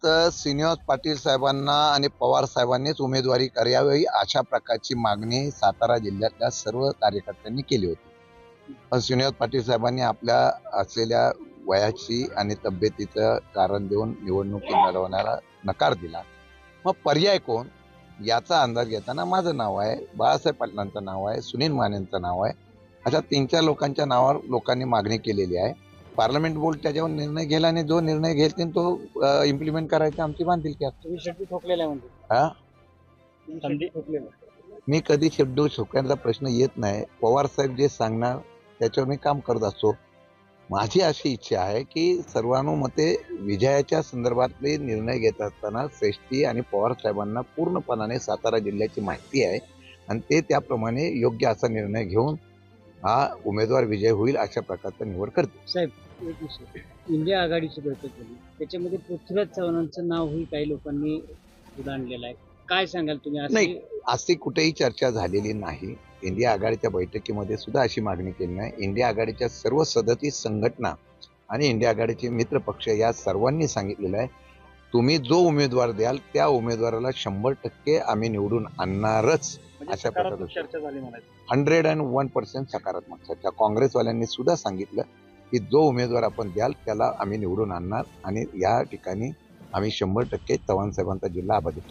श्रीनिवास पाटील साहेबांना आणि पवार साहेबांनीच उमेदवारी करावी अशा प्रकारची मागणी सातारा जिल्ह्यातल्या सर्व कार्यकर्त्यांनी केली होती। पण श्रीनिवास पाटील साहेबांनी आपल्या असलेल्या वयाची आणि तब्येतीचं कारण देऊन निवडणुकी लढवण्याला नकार दिला। मग पर्याय कोण याचा अंदाज घेताना माझं नाव आहे, बाळासाहेब पाटलांचं नाव आहे, सुनील मानेंचं नाव आहे, अशा 3-4 लोकांच्या नावावर लोकांनी मागणी केलेली आहे। पार्लमेंट बोर्ड त्याच्यावर निर्णय घेईल आणि जो निर्णय घेईल तो इम्प्लिमेंट करायची आमची बांधिलकी असते। तुम्ही शेड्यूल ठोकलेला आहे म्हणजे हा, संधी ठोकलेला मी कधी शेड्यूल ठोकण्याचा प्रश्न येत नाही। पवार साहेब जे सांगणार त्याच्यावर मी काम करत असतो। माझी अशी इच्छा आहे की सर्वानुमते विजयाच्या संदर्भातले निर्णय घेत असताना श्रेष्ठी आणि पवार साहेबांना पूर्णपणाने सातारा जिल्ह्याची माहिती आहे आणि ते त्याप्रमाणे योग्य असा निर्णय घेऊन हा उमेदवार विजय होईल अशा प्रकारचा निवड करतील। साहेब, एक विषय, इंडिया आघाडीची बैठक झाली, त्याच्यामध्ये पृथ्वीराज चव्हाणांचं नावही काही लोकांनी पुढे आणलेलं आहे, काय सांगाल तुम्ही? नाही, अशी कुठेही चर्चा झालेली नाही। इंडिया आघाडीच्या बैठकीमध्ये सुद्धा अशी मागणी केली नाही। इंडिया आघाडीच्या सर्व सदस्य संघटना आणि इंडिया आघाडीचे मित्र पक्ष या सर्वांनी सांगितलेलं आहे, तुम्ही जो उमेदवार द्याल त्या उमेदवाराला 100% आम्ही निवडून आणणारच अशा प्रकारची चर्चा झाली म्हणायची। 101% सकारात्मक चर्चा। काँग्रेसवाल्यांनी सुद्धा सांगितलं की जो उमेदवार आपण द्याल त्याला आम्ही निवडून आणणार आणि या ठिकाणी आम्ही 100% चव्हाण साहेबांचा जिल्हा अबाधित